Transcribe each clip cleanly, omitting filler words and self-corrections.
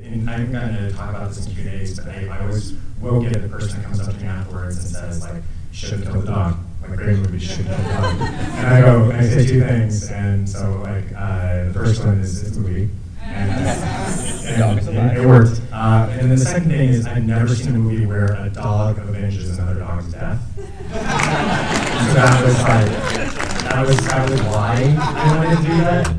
And I'm going to talk about this in Q&As, but I always will get the person that comes up to me afterwards and says, like, shouldn't kill the dog. Like, great movie, shouldn't kill the dog. And I say two things, and so, like, the first one is it's a movie. And it worked. And the second thing is I've never seen a movie where a dog avenges another dog's death. So that was like, that was why I wanted to do that.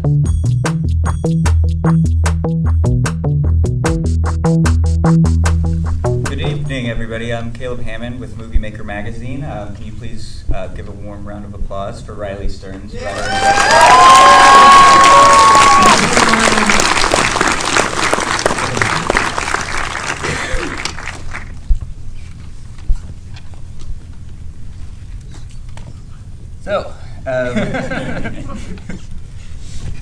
Good evening, everybody. I'm Caleb Hammond with Movie Maker Magazine. Can you please give a warm round of applause for Riley Stearns? So,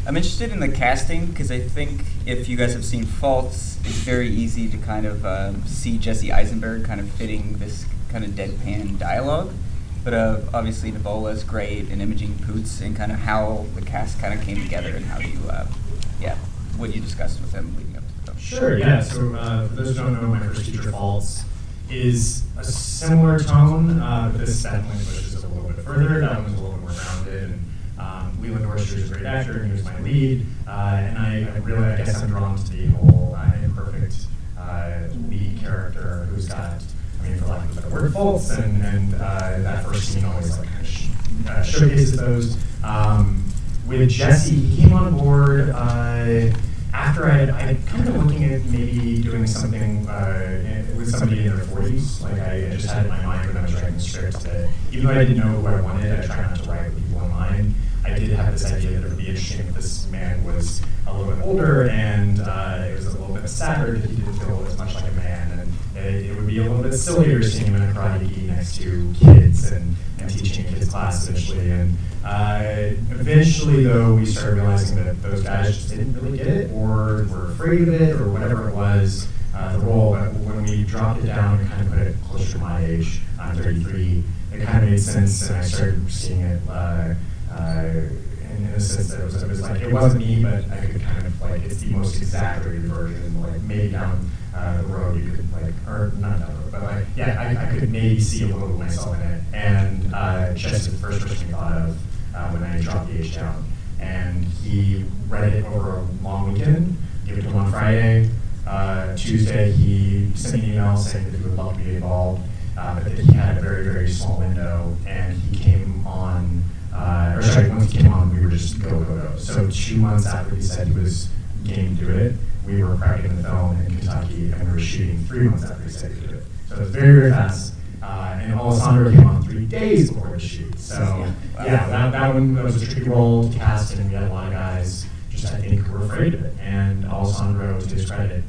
I'm interested in the casting because I think if you guys have seen Faults, it's very easy to kind of see Jesse Eisenberg kind of fitting this kind of deadpan dialogue. But obviously Nivola is great, and Imogen Poots, and kind of how the cast kind of came together and how you, what you discussed with them leading up to the film. Sure, yeah. So for those who don't know, my first feature, Faults, is a similar tone, but this definitely pushes it a little bit further. That one was a little bit more rounded, and Leland Orser is a great actor, and he was my lead. And I guess I'm drawn to the whole imperfect lead character who's got, I mean, for lack of a better word, faults, and that first scene always like kind of showcases those. With Jesse, he came on board after I'd kind of been looking at maybe doing something with somebody in their 40s. Like I just had it in my mind when I was writing the script that even though I didn't know who I wanted, I tried not to write with people in mind. I did have this idea that it would be interesting if this man was a little bit older and it was a little bit sadder that he didn't feel as much like a man. And it would be a little bit sillier seeing him in a karate gi next to kids and teaching a kids class eventually. And eventually, though, we started realizing that those guys just didn't really get it or were afraid of it or whatever it was, the role. But when we dropped it down and kind of put it closer to my age, I'm 33, it kind of made sense, and I started seeing it in a sense that it was like, it wasn't me, but I could kind of like, it's the most exaggerated version, like maybe down the road you could like, or not down the road, but like, yeah, I could maybe see a little bit of myself in it. And Jesse, the first person we thought of when I dropped the age down. And he read it over a long weekend, gave it to him on Friday. Tuesday, he sent me an email saying that he would love to be involved, but that he had a very, very small window, and he came on, once he came on, we were just go. So 2 months after he said he was game to do it, we were prepping the film in Kentucky, and we were shooting 3 months after he said he would do it. So it was very, very fast. And Alessandro came on 3 days before the shoot. So yeah, that one was a tricky role to cast, and we had a lot of guys just, I think, were afraid of it. And Alessandro, to his credit,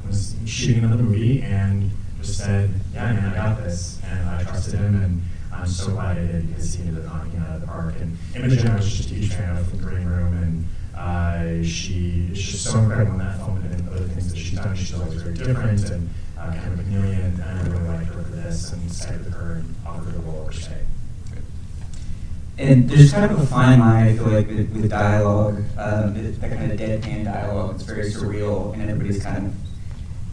was shooting another movie and just said, yeah, man, I got this. And I trusted him, and I'm so glad I did because he ended up knocking it out of the park. And Imogen, I was just a huge fan of from the Green Room, and she's just so incredible in that film and other things that she's done. She's always very different and kind of McNeelian, and I really liked her for this and sided with her and offered her the role per se. And there's kind of a fine line, I feel like, with dialogue, that kind of deadpan dialogue. It's very surreal, and everybody's kind of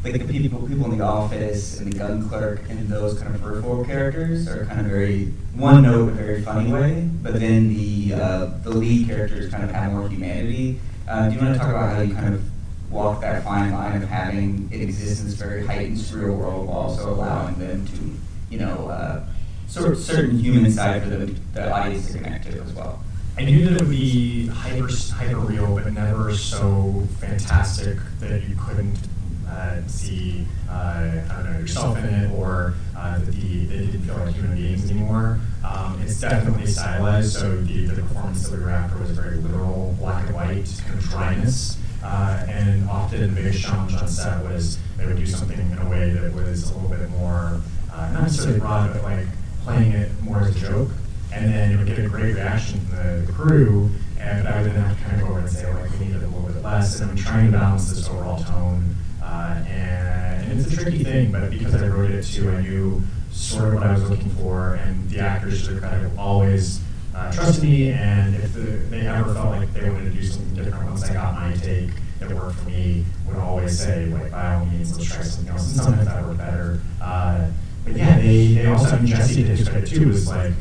like the people in the office and the gun clerk and those kind of peripheral characters are kind of very one note, very funny way. But then the lead characters kind of have more humanity. Do you want to talk about how you kind of walk that fine line of having it exist in this very heightened surreal world while also allowing them to, sort of certain human side for the audience to connect to as well? I knew that it would be hyper real, but never so fantastic that you couldn't see, yourself in it, or that they didn't feel like human beings anymore. It's definitely stylized, so the performance that we were after was very literal, black and white, kind of dryness. And often the biggest challenge on set was they would do something in a way that was a little bit more, not necessarily broad, but like playing it more as a joke. And then it would get a great reaction from the crew, and I would then have to kind of go over and say, like, we need it a little bit less. And I'm trying to balance this overall tone. And it's a tricky thing, but because I wrote it too, I knew sort of what I was looking for, and the actors, to their credit, always trusted me, and if they ever felt like they wanted to do something different once I got my take that worked for me, would always say, like, by all means, let's try something else. And sometimes that worked better. But yeah, they also, I mean, Jesse, to his credit too, was like,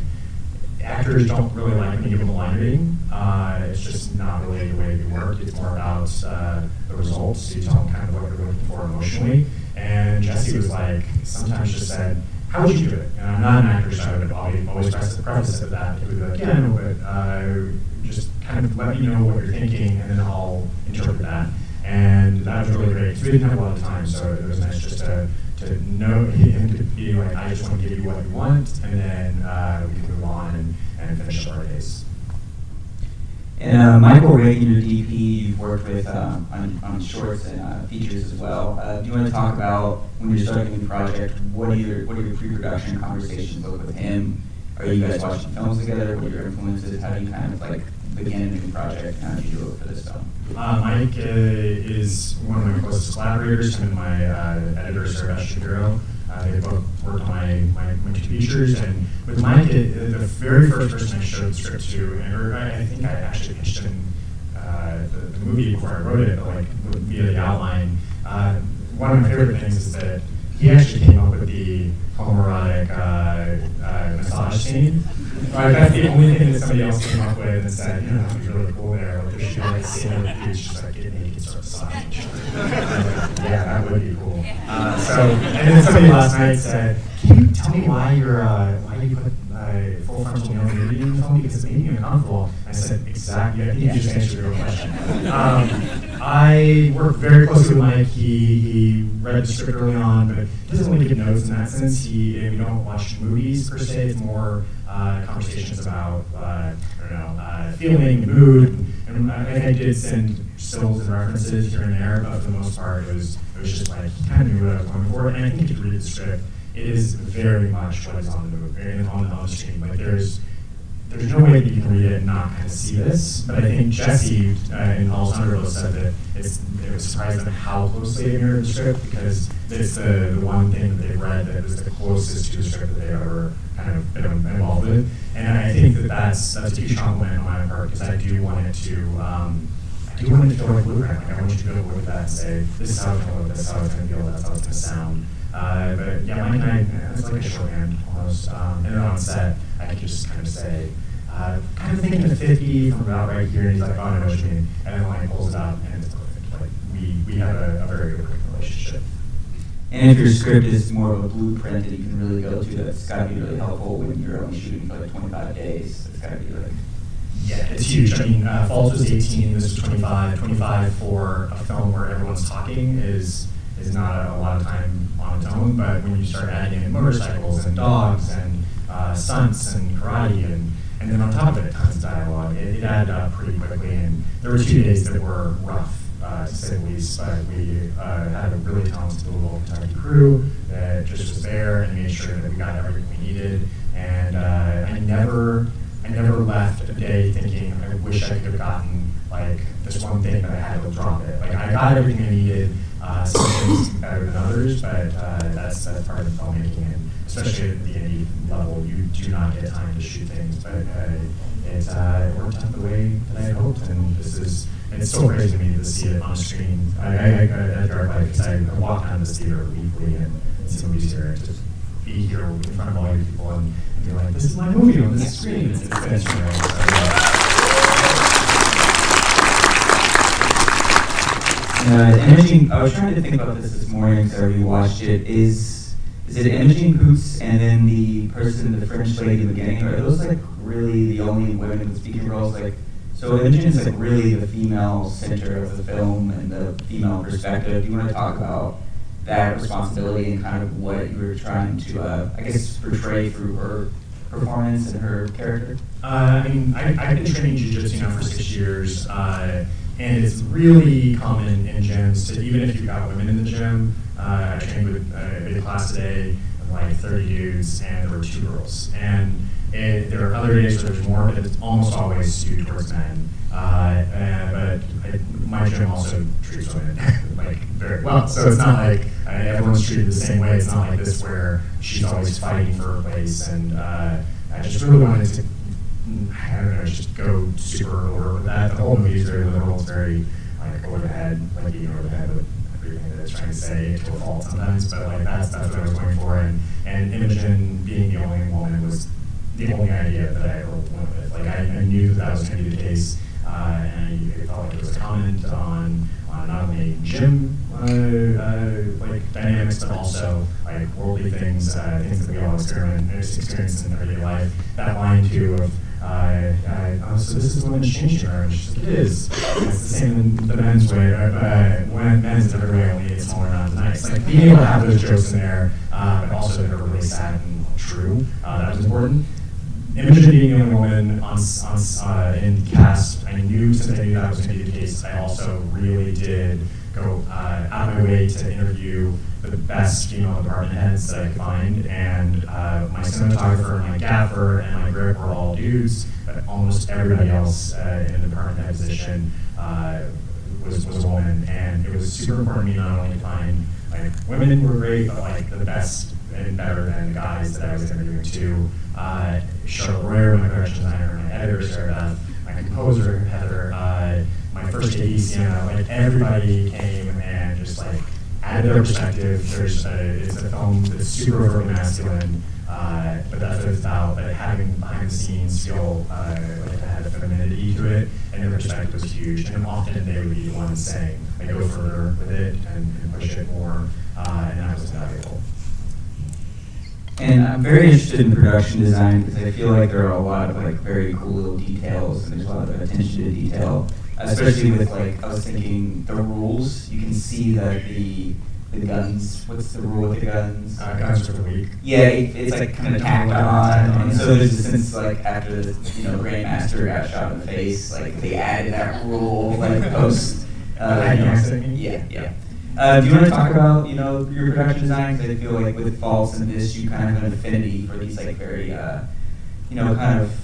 actors don't really like when you give them a line reading. It's just not really the way we work. It's more about the results. You tell them kind of what you're looking for emotionally. And Jesse was like, sometimes just said, how would you do it? And I'm not an actor, so I would always preface of that. He would be like, yeah, no, but just kind of let me know what you're thinking, and then I'll interpret that. And that was really great. So we didn't have a lot of time, so it was nice just to know him to be like, I just want to give you what you want, and then we can move on and finish our days. And Michael Reagan, your DP, you've worked with on shorts and features as well. Do you want to talk about, when you're starting a new project, what are your pre-production conversations like with him? Are you guys watching films together? What are your influences? How do you kind of like begin a new project? How did you do it for this film? Mike is one of my closest collaborators, and my editor, Sarah Shapiro. They both worked on my two features, and with Mike, the very first person I showed the script to, and I think I actually pitched him the movie before I wrote it, but like via the outline. One of my favorite things is that he actually came up with the homoerotic massage scene. That's the only thing that somebody else came up with and said, you know, that would be really cool there. Like, there should be like a scene where the dude's just like get naked, start massaging. Yeah, that would be cool. And then somebody last night said, can you tell me why you put full frontal male nudity in the film, because it's making me uncomfortable? I said, exactly. I think you just answered your question. I worked very closely with Mike. He read the script early on, but he doesn't really give notes in that sense. We don't watch movies per se. It's more conversations about feeling, the mood, and I did send stills and references here and there, but for the most part, it was just like he kind of knew what I was going for, and I think if you read the script, it is very much what is on the movie and on the screen. Like there's no way that you can read it and not kind of see this. But I think Jesse and Alessandro both said that they were surprised at how closely they mirrored the script, because it's the one thing that they've read that was the closest to the script that they've ever kind of been involved with. And I think that's a huge compliment on my part, because I do want it to feel like blueprint. Like I want you to go with that and say, this is how it's going to look, this is how it's going to feel, that's how it's going to sound. But yeah, Mike and I, it's like a shorthand almost. And then on set, I could just kind of say, kind of thinking of 50 from about right here, and he's like, oh, I know what you mean. And then like pulls it out, and it's perfect. Like we have a very good working relationship. And if your script is more of a blueprint that you can really go to, that's got to be really helpful when you're only shooting for like 25 days. It's got to be like... Yeah, it's huge. I mean, Falls was 18, this was 25. 25 for a film where everyone's talking is not a lot of time on its own, but when you start adding in motorcycles and dogs and stunts and karate and then on top of it, tons of dialogue, it added up pretty quickly. And there were 2 days that were rough, to say the least, but we had a really talented little Kentucky crew that just was there and made sure that we got everything we needed. And I never left a day thinking, I wish I could have gotten like this one thing, but I had to drop it. Like I got everything I needed. Some things better than others, but that's part of filmmaking, and especially at the indie level, you do not get time to shoot things. But it worked out the way that I had hoped, and it's so crazy to me to see it on screen. I drive by because I walk down this theater weekly and see movies here, and just be here in front of all you people and be like, this is my movie on this screen. It's Imaging, I was trying to think about this morning, so I rewatched it. Is it Imaging Boots and then the person, the French lady in the beginning, are those like really the only women with speaking roles? Like, so Imaging is like really the female center of the film and the female perspective. Do you want to talk about that responsibility and kind of what you were trying to, I guess, portray through her performance and her character? I mean, I've been training jiu-jitsu now for 6 years. And it's really common in gyms to, even if you've got women in the gym, I trained with a big class today of like 30 dudes, and there were 2 girls. And there are other days where there's more, but it's almost always skewed towards men. But my gym also treats women like very well. So it's not like everyone's treated the same way. It's not like this where she's always fighting for her place. And I just really wanted to I don't know, just go super over that. The whole movie is very literal, it's very like over the head, like being over the head with everything that it's trying to say to a fault sometimes, but like that's what I was going for, and Imogen being the only woman was the only idea that I ever went with. Like I knew that was going to be the case, and I felt like it was a comment on not only gym like dynamics, but also like worldly things, things that we all experience in everyday life. That line too of so this is women's changing room. It is. It's the same in the men's way. When men's every way, only it's smaller, not as nice. Like being able to have those jokes in there, but also that are really sad and true. That was important. Imogen being the only woman in the cast, I knew since I knew that was going to be the case, I also really did go out of my way to interview the best female department heads that I could find, and my cinematographer, my gaffer, and my grip were all dudes, but almost everybody else in the department head position was a woman, and it was super important to me not only to find like women who were great, but like the best and better than the guys that I was interviewing too. Charlotte Royer, my production designer, my editor, Sarah Beth, my composer, Heather, my first AD, Sienna, like everybody came and just like added their perspective. It's a film that's super overtly masculine, but that's what it's about. But having behind the scenes feel like it had a femininity to it, and their perspective was huge. And often they would be the ones saying, like, go further with it and push it more, and that was valuable. And I'm very interested in production design because I feel like there are a lot of like very cool little details, and there's a lot of attention to detail, especially with like, I was thinking the rules. You can see that the guns, what's the rule with the guns? Guns for the week. Yeah, it's like kind of tacked on, and so there's a sense like after the Grandmaster got shot in the face, like they added that rule like post. Yeah. Do you want to talk about, your production design? Because I feel like with False and this, you kind of have an affinity for these like very, kind of,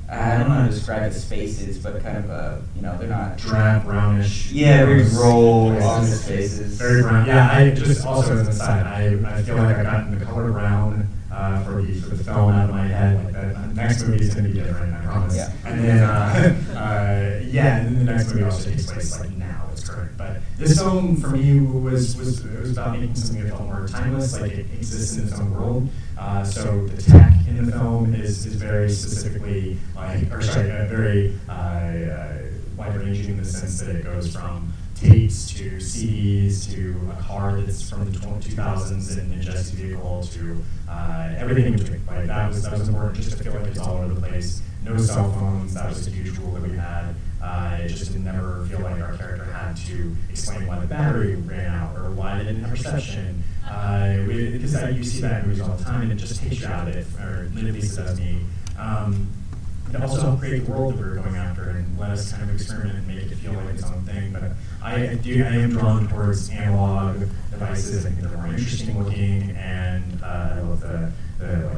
I don't know how to describe the spaces, but kind of, they're not drab, brownish. Yeah, very roll office spaces. Very brown. Yeah, I just also as an aside, I feel like I got the color brown for the film out of my head. Like that next movie is going to be different, I promise. Yeah. And then, and then the next movie also takes place like now. Current. But this film for me was about making something that felt more timeless, like it exists in its own world. So the tech in the film is very specifically very wide-ranging in the sense that it goes from tapes to CDs to a car that's from the 2000s in a Jesse's vehicle to everything in between. Like that was important just to feel like it's all over the place. No cell phones. That was a huge rule that we had. It just didn't never feel like our character had to explain why the battery ran out or why it didn't have reception. Because you see that in movies all the time, and it just takes you out of it, or at least it does me. It also helped create the world that we were going after and let us kind of experiment and make it feel like its own thing. But I am drawn towards analog devices. I think they're more interesting looking, and I love the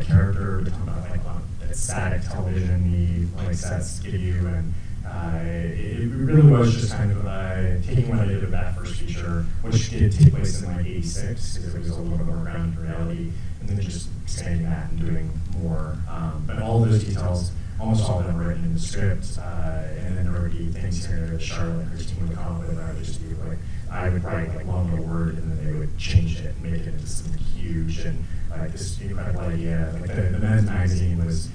character. We're talking about that static television the sets give you, and it really was just kind of taking what I did with that first feature, which did take place in like '86 because it was a little bit more grounded in reality, and then just expanding that and doing more. But all those details, almost all of them were written in the script, and then there would be things here and there that Charlotte and Christine would come up with. I would just be like, I would write like one little word, and then they would change it and make it into something huge and like this incredible idea. Like the men's magazine was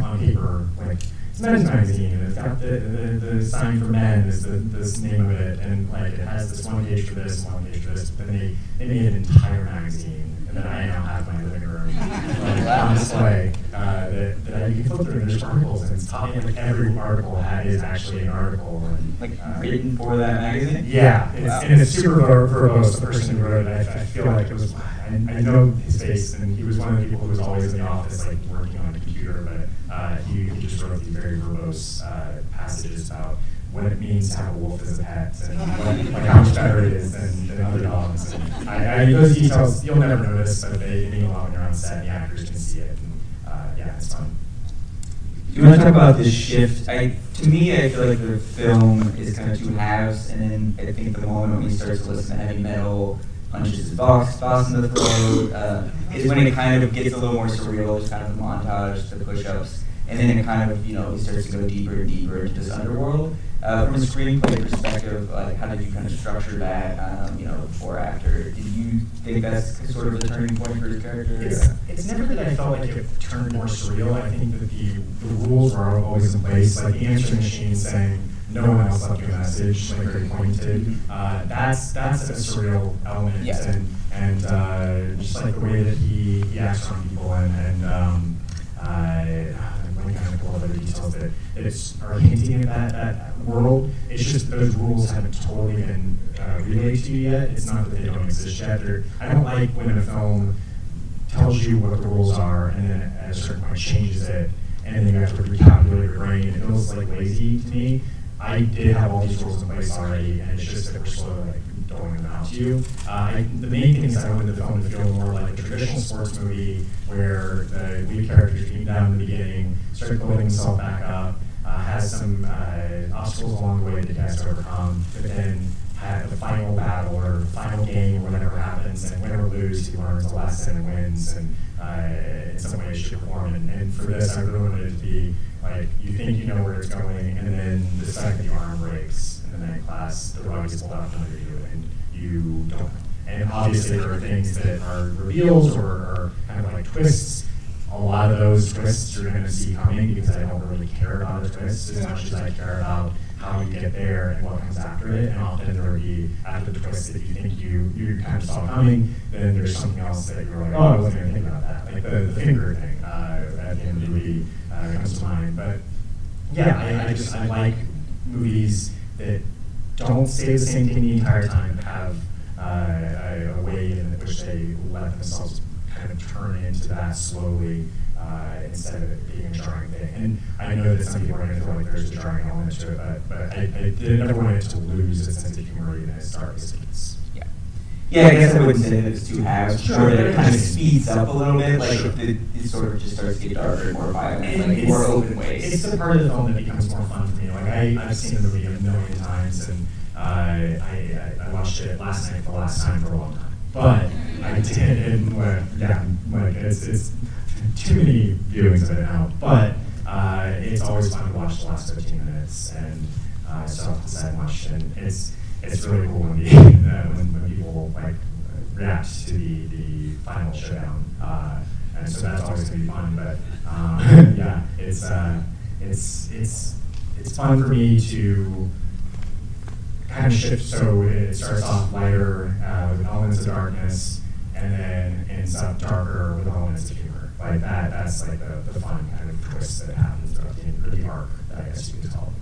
on paper, like it's a men's magazine, and it's got the sign for men is this name of it, and like it has this one page for this, one page for this. But then they made an entire magazine, and then I now have my living room on display that you can flip through. And there's articles, and it's like every article is actually an article, and like written for that magazine. Yeah, and it's super verbose. The person who wrote it, I feel like it was. I know his face, and he was one of the people who was always in the office, like working on a computer, but he just wrote these very verbose passages about what it means to have a wolf as a pet, and like how much better it is than other dogs. And those details you'll never notice, but they mean a lot when you're on set. And the actors can see it, and it's fun. Do you want to talk about this shift? To me, I feel like the film is kind of two halves, and then I think the moment when he starts to listen to heavy metal, punches his boss in the throat, is when it kind of gets a little more surreal, just kind of the montage, the push-ups. and then it kind of, it starts to go deeper and deeper into this underworld. From a screenplay perspective, like, how did you kind of structure that, before, after? Did you think that's sort of the turning point for his character? It's never that I felt like it turned more surreal. I think that the rules were always in place, like the answering machine saying, no one else left you a message, like very pointed. That's a surreal element, Yeah. and just like the way that he acts on people, and I'm kind of a couple other details that are hinting at that world. It's just those rules haven't totally been relayed to you yet. It's not that they don't exist yet. I don't like when a film tells you what the rules are and then at a certain point changes it, and then you have to recalculate your brain. It feels like lazy to me. I did have all these rules in place already, and it's just that we're slowly doling them out to you. The main thing is I wanted the film to feel more like a traditional sports movie where the lead character's beaten down in the beginning, starts building himself back up, has some obstacles along the way that he has to overcome, but then at the final battle or final game or whatever happens, and win or lose, he learns a lesson and wins, and in some ways should perform. And for this, I really wanted it to be like, you think you know where it's going, and then the second the arm breaks in the night class, the rug is pulled out from under you, and you don't. And obviously there are things that are reveals or are kind of like twists. A lot of those twists you're going to see coming because I don't really care about a twist as much as I care about how you get there and what comes after it. And often there will be, after the twist that you think you kind of saw coming, then there's something else that you're like, oh, I wasn't even thinking about that. Like the finger thing at the end of the movie comes to mind. But yeah, I like movies that don't say the same thing the entire time, but have a way in which they let themselves kind of turn into that slowly instead of it being a jarring thing. And I know that some people are going to feel like there's a jarring element to it, but I never wanted it to lose its sense of humor even as dark as it is. Yeah, I guess I wouldn't say that it's two halves. Sure, that it kind of speeds up a little bit, like it sort of just starts to get darker and more violent, like more open ways. It's the part of the film that becomes more fun for me. Like I've seen the movie a million times, and I watched it last night for the last time for a long time. But I did, and it's too many viewings of it now. But it's always fun to watch the last 15 minutes, and I still have to decide much, and it's really cool when people like react to the final showdown, and so that's always going to be fun. But yeah, it's fun for me to kind of shift. So it starts off lighter with elements of darkness, and then ends up darker with elements of humor. Like that's like the fun kind of twist that happens throughout the arc, I guess you could call it.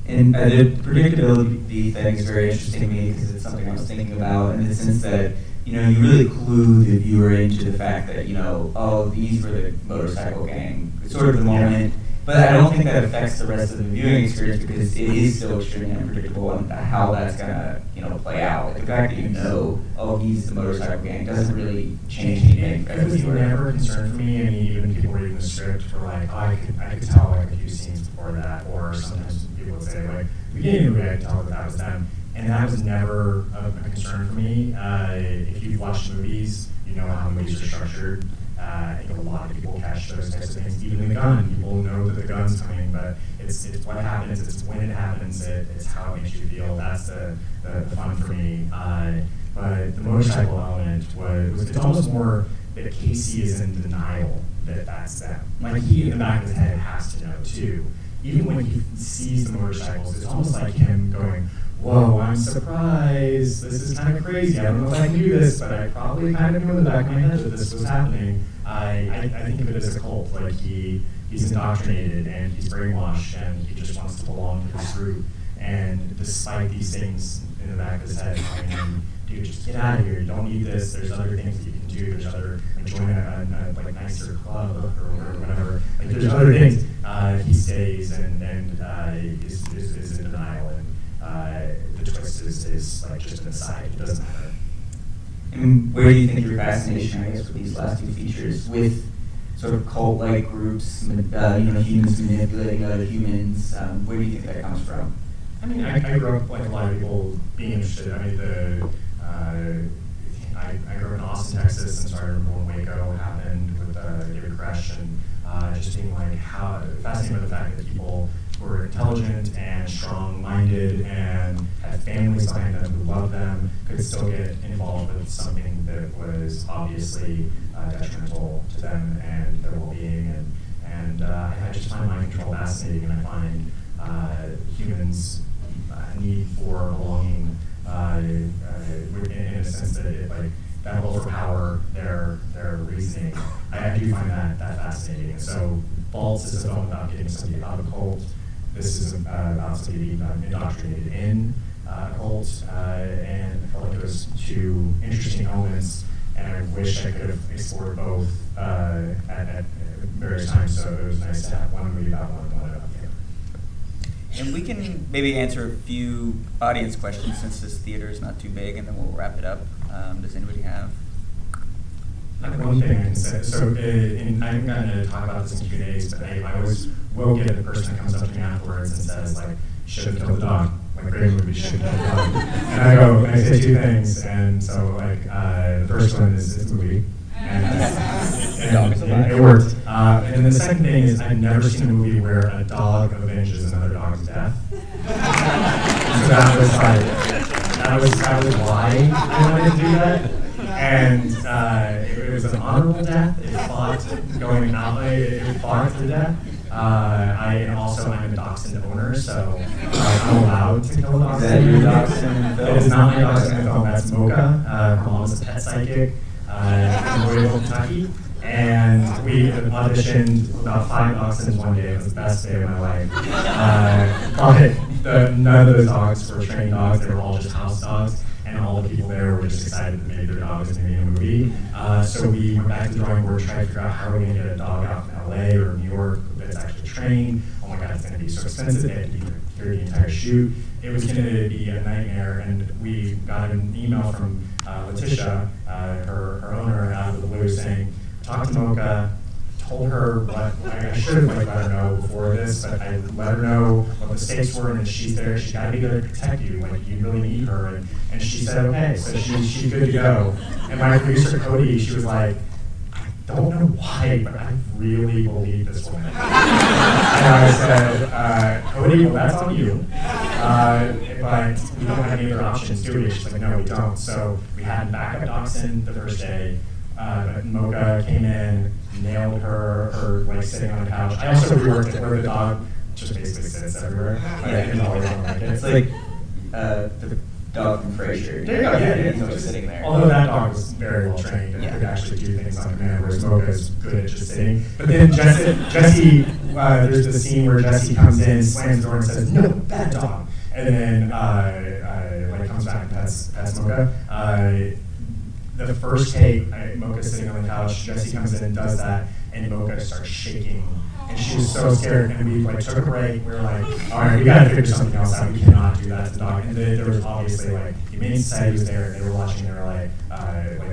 And the predictability thing is very interesting to me because it's something I was thinking about in the sense that, you really clue the viewer into the fact that, oh, these were the motorcycle gang. It's sort of the moment. But I don't think that affects the rest of the viewing experience because it is still extremely unpredictable on how that's going to, play out. Like the fact that oh, he's the motorcycle gang doesn't really change anything. It was never a concern for me. I mean, even people reading the script were like, oh, I could tell like a few scenes before that, or sometimes people would say like, the beginning of the movie, I could tell that was them. And that was never a concern for me. If you've watched movies, you know how movies are structured. I think a lot of people catch those types of things. Even in the gun, people know that the gun's coming, but it's what happens, it's when it happens, it's how it makes you feel. That's the fun for me. But the motorcycle element it's almost more that Casey is in denial that that's them. Like he, in the back of his head, has to know too. Even when he sees the motorcycles, it's almost like him going, whoa, I'm surprised, this is kind of crazy, I don't know if I can do this, but I probably kind of knew in the back of my head that this was happening. I think of it as a cult, like he's indoctrinated and he's brainwashed and he just wants to belong to this group. And despite these things in the back of his head telling him, dude, just get out of here, you don't need this, there's other things that you can do, there's other, like join a like nicer club or whatever, like there's other things, he stays and is in denial, and the twist is like just an aside, it doesn't matter. And where do you think your fascination, I guess, with these last two features, with sort of cult-like groups, humans manipulating other humans, where do you think that comes from? I mean, I grew up like a lot of people being interested. I mean, I grew up in Austin, Texas, and so I remember when Waco happened with David Koresh, and just being like how fascinated by the fact that people who are intelligent and strong-minded and had families behind them who loved them could still get involved with something that was obviously detrimental to them and their well-being. And I just find mind control fascinating, and I find humans' need for belonging in a sense that it that will overpower their reasoning. I do find that fascinating. And so Vaults is a film about getting somebody out of a cult. This is about somebody being indoctrinated in a cult, and I felt like it was two interesting elements, and I wish I could have explored both at various times, so it was nice to have one movie about one and one about the other. And we can maybe answer a few audience questions since this theater is not too big, and then we'll wrap it up. Does anybody have? One thing I can say, so I haven't gotten to talk about this in Q&As, but I always will get the person that comes up to me afterwards and says, like, should have killed the dog. Like, great movie, should have killed the dog. And I say two things, and so, the first one is it's a movie. And it worked. And the second thing is I've never seen a movie where a dog avenges another dog's death. So that was why I wanted to do that. And it was an honorable death. It fought to the death. I'm a dachshund owner, so I'm allowed to kill a dachshund. Is that your dachshund? That is not my dachshund in the film. That's Mocha. Her mom's a pet psychic in Louisville, Kentucky. And we auditioned about 5 dachshunds one day. It was the best day of my life. But none of those dogs were trained dogs. They were all just house dogs. And all the people there were just excited that maybe their dog was going to be in a movie. So we went back to the drawing board to try to figure out how we're going to get a dog out from LA or New York that's actually trained. Oh my God, it's going to be so expensive. They had to be through the entire shoot. It was going to be a nightmare, and we got an email from Letitia, her owner, out of the blue saying, talk to Mocha, told her what, I should have let her know before this, but I let her know what the stakes were, and she's there, she's got to be there to protect you, like you really need her, and she said okay, so she's good to go. And my producer Cody, she was like, I don't know why, but I really believe this woman. And I said, Cody, well that's on you, but we don't have any other options, do we? She's like, no, we don't. So we had backup dachshund the first day. Mocha came in, nailed her like sitting on the couch. I also reworked it where the dog just basically sits everywhere. It's like The dog from Frasier. There you go, yeah, He's always sitting there. Although that dog was very well trained and could actually do things on command, whereas Mocha's good at just sitting. But then Jesse, there's the scene where Jesse comes in, slams the door and says, no, bad dog. And then comes back and pets Mocha. The first take, Mocha's sitting on the couch, Jesse comes in and does that, and Mocha starts shaking. And she was so scared, and we took a break. We were like, all right, we gotta figure something else out. We cannot do that to the dog. And then there was obviously the Humane Society was there, and they were watching, they were like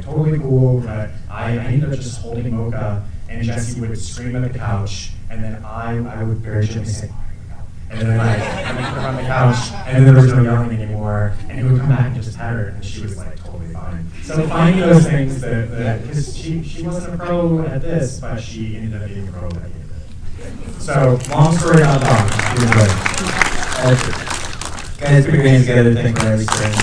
totally cool, but I ended up just holding Mocha, and Jesse would scream at the couch, and then I would very gently say, and then I would put her on the couch, and then there was no yelling anymore, and he would come back and just pet her, and she was totally fine. So finding those things because she wasn't a pro at this, but she ended up being a pro at the end of it. So long story about dogs. Guys, put your hands together. Thank Riley Stearns.